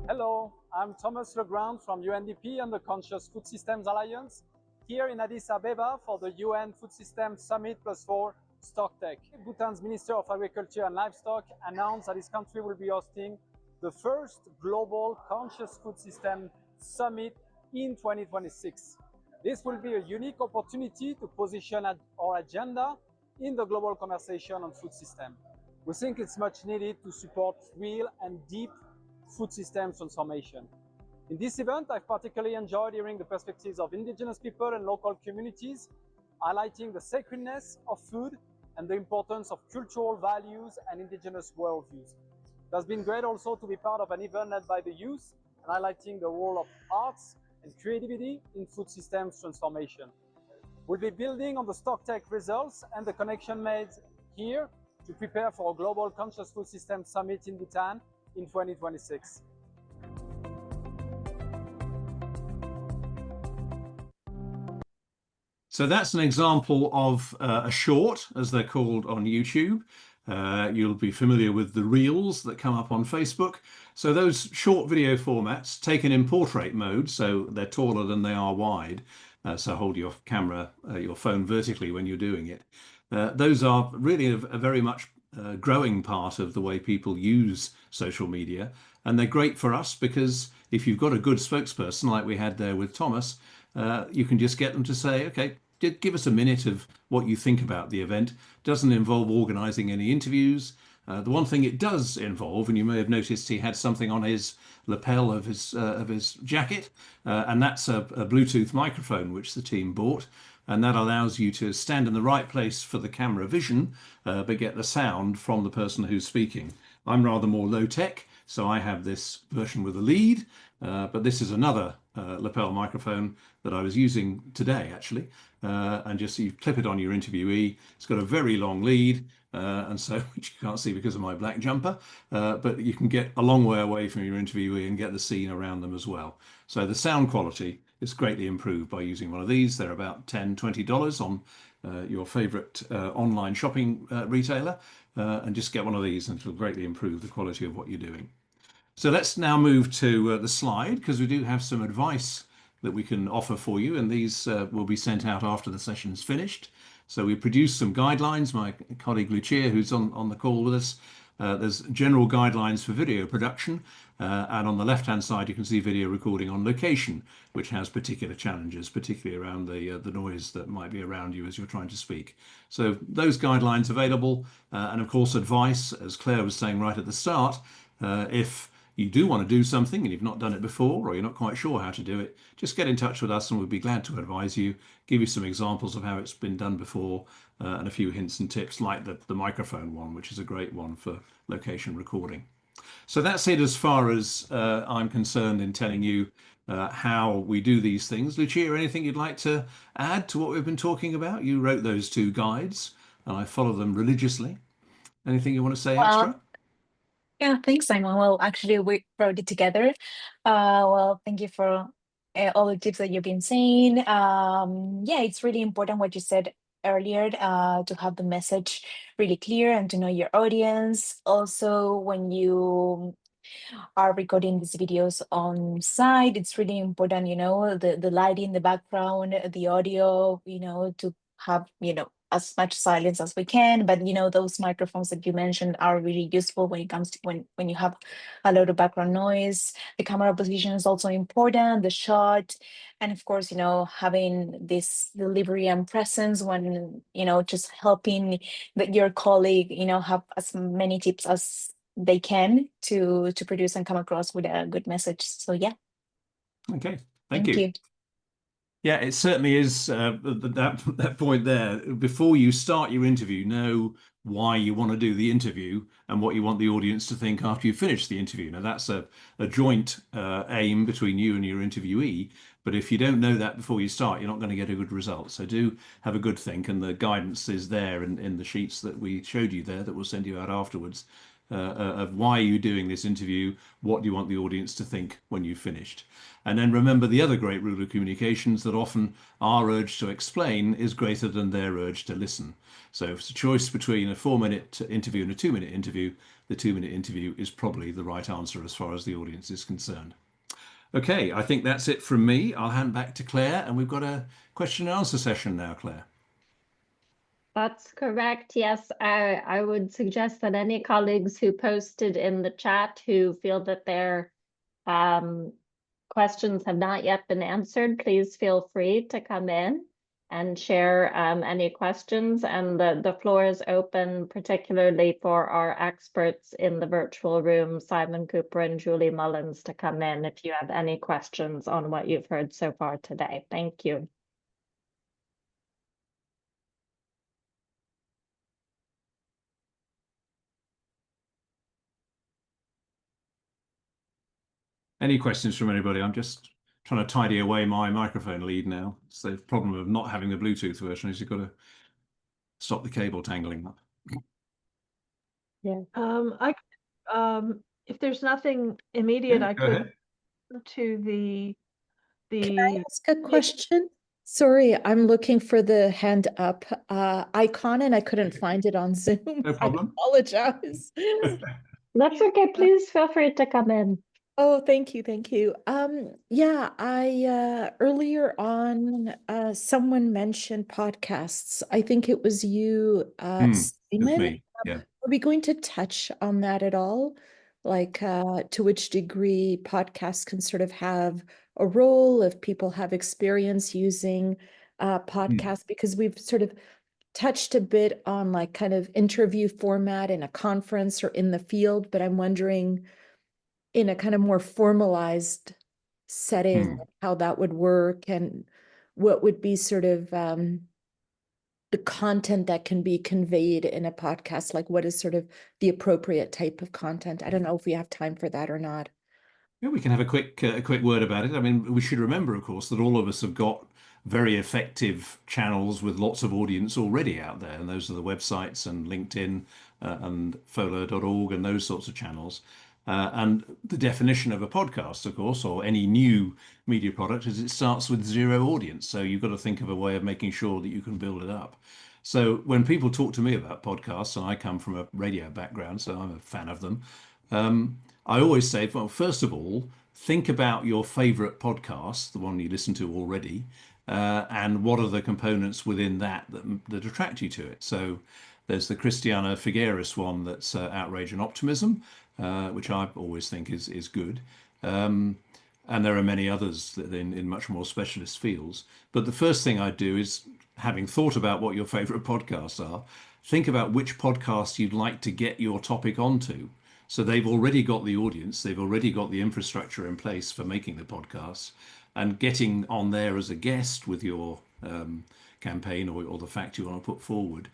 Hello, I'm Thomas Legrand from UNDP and the Conscious Food Systems Alliance, here in Addis Ababa for the UN Food Systems Summit +4 StockTech. Bhutan's Minister of Agriculture and Livestock announced that his country will be hosting the first global Conscious Food System Summit in 2026. This will be a unique opportunity to position our agenda in the global conversation on food system. We think it's much needed to support real and deep food systems transformation. In this event, I've particularly enjoyed hearing the perspectives of indigenous people and local communities, highlighting the sacredness of food and the importance of cultural values and indigenous worldviews. It has been great also to be part of an event led by the youth and highlighting the role of arts and creativity in food systems transformation. We'll be building on the StockTech results and the connection made here to prepare for a global conscious food system summit in Bhutan in 2026. So that's an example of a short, as they're called on YouTube. You'll be familiar with the reels that come up on Facebook. So those short video formats taken in portrait mode, so they're taller than they are wide. So hold your camera, your phone vertically when you're doing it. Those are really a very much growing part of the way people use social media. And they're great for us because if you've got a good spokesperson like we had there with Thomas, you can just get them to say, okay, give us a minute of what you think about the event. Doesn't involve organising any interviews. The one thing it does involve, and you may have noticed he had something on his lapel of his jacket, and that's a Bluetooth microphone which the team bought, and that allows you to stand in the right place for the camera vision, but get the sound from the person who's speaking. I'm rather more low tech, so I have this version with a lead, but this is another lapel microphone that I was using today actually, and just so you clip it on your interviewee. It's got a very long lead, and so which you can't see because of my black jumper, but you can get a long way away from your interviewee and get the scene around them as well. So the sound quality is greatly improved by using one of these. They're about $10–20 on your favorite online shopping retailer, and just get one of these and it'll greatly improve the quality of what you're doing. So let's now move to the slide, because we do have some advice that we can offer for you, and these will be sent out after the session's finished. So we produced some guidelines. My colleague Lucia, who's on the call with us, there's general guidelines for video production, and on the left-hand side you can see video recording on location, which has particular challenges, particularly around the noise that might be around you as you're trying to speak. So those guidelines available, and of course advice, as Claire was saying right at the start, if you do want to do something and you've not done it before, or you're not quite sure how to do it, just get in touch with us and we'll be glad to advise you, give you some examples of how it's been done before, and a few hints and tips like the microphone one, which is a great one for location recording. So that's it as far as I'm concerned in telling you how we do these things. Lucia, anything you'd like to add to what we've been talking about? You wrote those two guides and I follow them religiously. Anything you want to say extra? Yeah, thanks, Simon. Well, actually, we wrote it together. Well, thank you for all the tips that you've been saying. Yeah, it's really important what you said earlier, to have the message really clear and to know your audience. Also, when you are recording these videos on site, it's really important, the lighting in the background, the audio, to have, as much silence as we can. But those microphones that you mentioned are really useful when it comes to when you have a lot of background noise. The camera position is also important, the shot, and of course, having this delivery and presence when just helping your colleague have as many tips as they can to produce and come across with a good message. So yeah. Okay, thank you. Yeah, it certainly is that point there. Before you start your interview, know why you want to do the interview and what you want the audience to think after you finish the interview. Now, that's a joint aim between you and your interviewee. But if you don't know that before you start, you're not going to get a good result. So do have a good think. And the guidance is there in the sheets that we showed you there that we'll send you out afterwards. Of why are you doing this interview, what do you want the audience to think when you've finished. And then remember the other great rule of communications, that often our urge to explain is greater than their urge to listen. So if it's a choice between a 4-minute interview and a 2-minute interview, the 2-minute interview is probably the right answer as far as the audience is concerned. Okay, I think that's it from me. I'll hand back to Claire, and we've got a question and answer session now, Claire. That's correct. Yes, I would suggest that any colleagues who posted in the chat who feel that their questions have not yet been answered, please feel free to come in and share any questions. And the floor is open, particularly for our experts in the virtual room, Simon Cooper and Julie Mullins, to come in if you have any questions on what you've heard so far today. Thank you. Any questions from anybody? I'm just trying to tidy away my microphone lead now. It's the problem of not having the Bluetooth version is you've got to stop the cable tangling up. Yeah. If there's nothing immediate, Yeah, I go could ahead. to the Can I ask a question? Sorry, I'm looking for the hand up icon and I couldn't find it on Zoom. No problem. I apologize. That's okay. Please feel free to come in. Oh, thank you, thank you. Yeah, I earlier on someone mentioned podcasts. I think it was you, That's Simon. me. Yeah. Are we going to touch on that at all? Like to which degree podcasts can sort of have a role if people have experience using podcasts, because we've sort of touched a bit on like kind of interview format in a conference or in the field, but I'm wondering in a kind of more formalized setting, how that would work and what would be sort of the content that can be conveyed in a podcast, like what is sort of the appropriate type of content. I don't know if we have time for that or not. Yeah, we can have a quick word about it. I mean, we should remember, of course, that all of us have got very effective channels with lots of audience already out there, and those are the websites and LinkedIn and FOLUR.org and those sorts of channels. And the definition of a podcast, of course, or any new media product is it starts with zero audience. So you've got to think of a way of making sure that you can build it up. So when people talk to me about podcasts, and I come from a radio background, so I'm a fan of them, I always say, well, first of all, think about your favorite podcast, the one you listen to already, and what are the components within that attract you to it. So there's the Christiana Figueres one that's Outrage and Optimism, which I always think is good. And there are many others that in much more specialist fields. But the first thing I do is, having thought about what your favorite podcasts are, think about which podcast you'd like to get your topic onto. So they've already got the audience, they've already got the infrastructure in place for making the podcasts, and getting on there as a guest with your campaign or the fact you want to put forward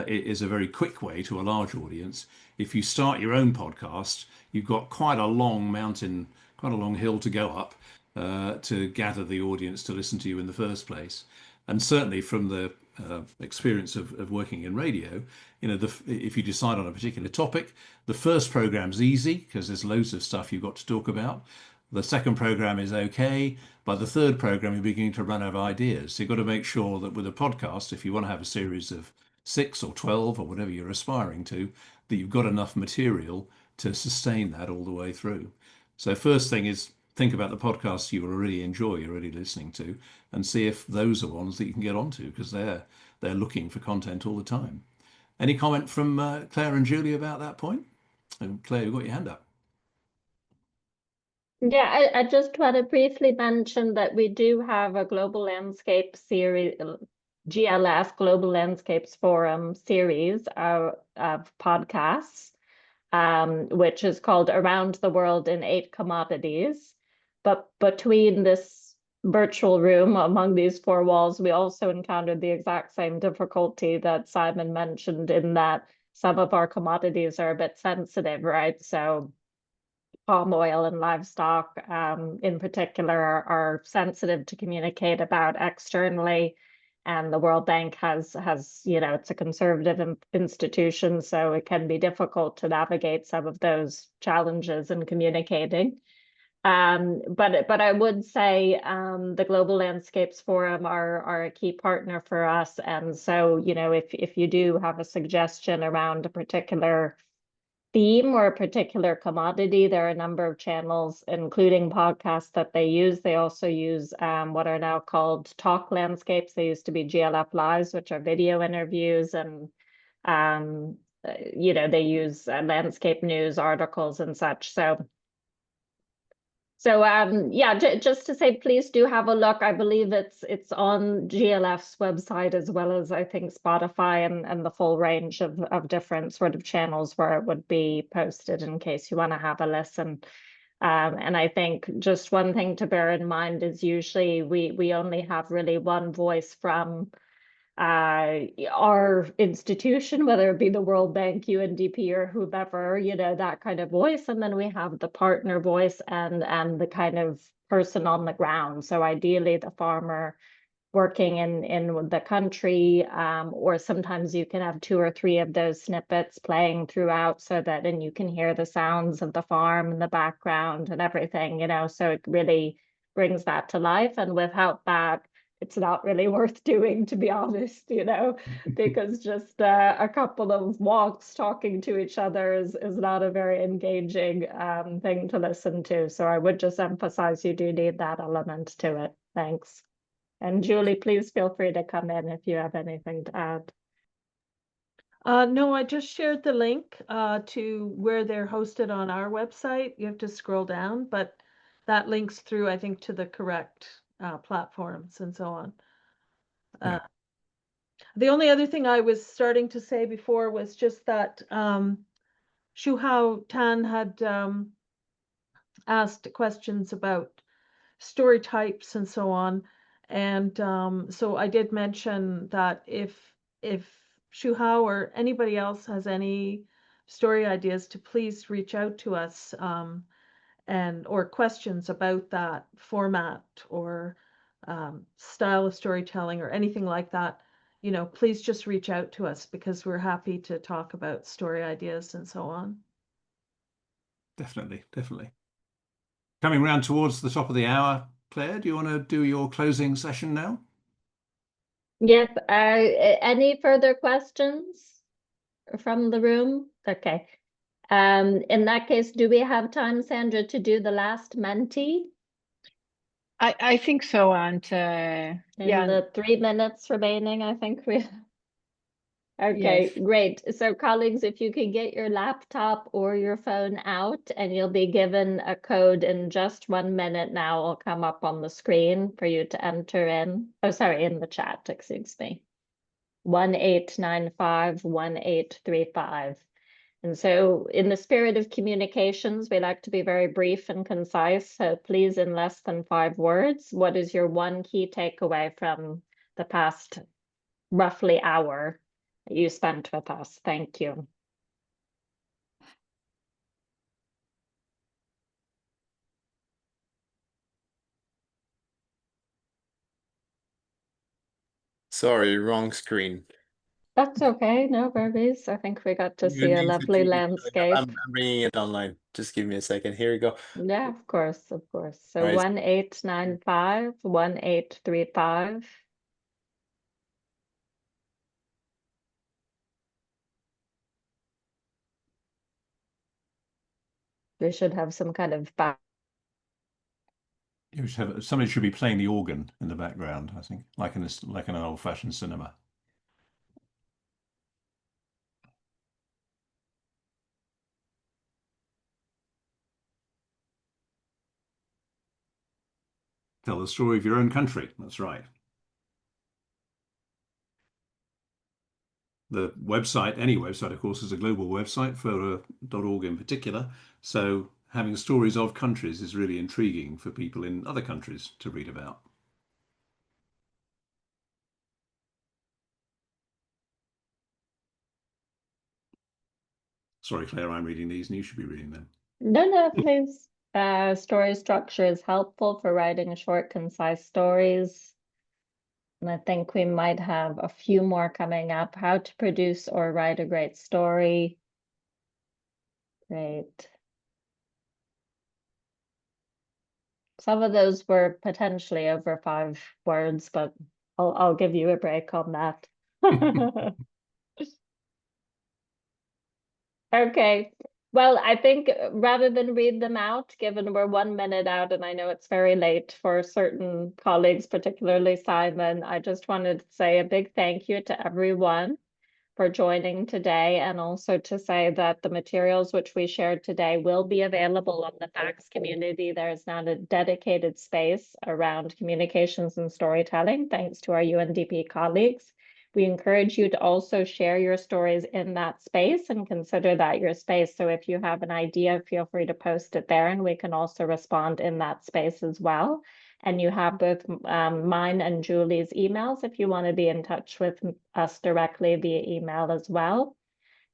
is a very quick way to a large audience. If you start your own podcast, you've got quite a long mountain, quite a long hill to go up to gather the audience to listen to you in the first place. And certainly from the experience of working in radio, you know, if you decide on a particular topic, the first program's easy because there's loads of stuff you've got to talk about. The second program is okay. By the third program, you're beginning to run out of ideas. So you've got to make sure that with a podcast, if you want to have a series of 6 or 12 or whatever you're aspiring to, that you've got enough material to sustain that all the way through. So first thing is think about the podcasts you already enjoy, you're already listening to, and see if those are ones that you can get onto, because they're looking for content all the time. Any comment from Claire and Julie about that point? And Claire, you've got your hand up. Yeah, I just want to briefly mention that we do have a Global Landscape series, GLS Global Landscapes Forum series of podcasts, which is called Around the World in 8 Commodities. But between this virtual room, among these 4 walls, we also encountered the exact same difficulty that Simon mentioned, in that some of our commodities are a bit sensitive, right? So palm oil and livestock in particular are sensitive to communicate about externally. And the World Bank has, you know, it's a conservative institution, so it can be difficult to navigate some of those challenges in communicating. But I would say the Global Landscapes Forum are a key partner for us. And so, you know, if you do have a suggestion around a particular theme or a particular commodity, there are a number of channels, including podcasts, that they use. They also use what are now called talk landscapes. They used to be GLF Lives, which are video interviews, and you know, they use landscape news articles and such. So So yeah, just to say, please do have a look. I believe it's on GLF's website as well as I think Spotify and the full range of different sort of channels where it would be posted in case you want to have a listen. And I think just one thing to bear in mind is usually we only have really one voice from our institution, whether it be the World Bank, UNDP, or whomever, you know, that kind of voice. And then we have the partner voice and the kind of person on the ground. So ideally the farmer working in the country, or sometimes you can have 2 or 3 of those snippets playing throughout so that then you can hear the sounds of the farm in the background and everything, you know, so it really brings that to life. And without that, it's not really worth doing, to be honest, you know, because just a couple of walks talking to each other is not a very engaging thing to listen to. So I would just emphasize you do need that element to it. Thanks. And Julie, please feel free to come in if you have anything to add. No, I just shared the link to where they're hosted on our website. You have to scroll down, but that links through, I think, to the correct platforms and so on. The only other thing I was starting to say before was just that Shu Hao Tan had asked questions about story types and so on. And so I did mention that if Shu Hao or anybody else has any story ideas, to please reach out to us and or questions about that format or style of storytelling or anything like that, you know, please just reach out to us because we're happy to talk about story ideas and so on. Definitely, definitely. Coming round towards the top of the hour, Claire, do you want to do your closing session now? Yep. Any further questions from the room? Okay. In that case, do we have time, Sandra, to do the last Menti? I think so, and In yeah, the 3 minutes remaining, I think we. Okay, yes. great. So colleagues, if you could get your laptop or your phone out and you'll be given a code in just 1 minute now, will come up on the screen for you to enter in. Oh, sorry, in the chat, excuse me. 1895-1835. And so in the spirit of communications, we like to be very brief and concise. So please, in less than 5 words, what is your one key takeaway from the past roughly hour that you spent with us? Thank you. Sorry, wrong screen. That's okay, no worries. I think we got to You see a need to lovely keep it going landscape. up. I'm bringing it online. Just give me a second. Here we go. Yeah, of course, of course. So All right. 1895-1835. We should have some kind of back. You should have, somebody should be playing the organ in the background, I think, like in an old-fashioned cinema. Tell the story of your own country. That's right. The website, any website, of course, is a global website, FOLUR.org in particular. So having stories of countries is really intriguing for people in other countries to read about. Sorry, Claire, I'm reading these and you should be reading them. No, please. Story structure is helpful for writing short, concise stories. And I think we might have a few more coming up. How to produce or write a great story. Great. Some of those were potentially over 5 words, but I'll give you a break on that. Okay. Well, I think rather than read them out, given we're 1 minute out and I know it's very late for certain colleagues, particularly Simon, I just wanted to say a big thank you to everyone for joining today, and also to say that the materials which we shared today will be available on the FACS community. There's now a dedicated space around communications and storytelling, thanks to our UNDP colleagues. We encourage you to also share your stories in that space and consider that your space. So if you have an idea, feel free to post it there, and we can also respond in that space as well. And you have both mine and Julie's emails if you want to be in touch with us directly via email as well.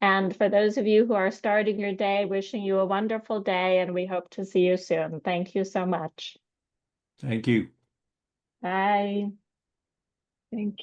And for those of you who are starting your day, wishing you a wonderful day, and we hope to see you soon. Thank you so much. Thank you. Bye. Thank you.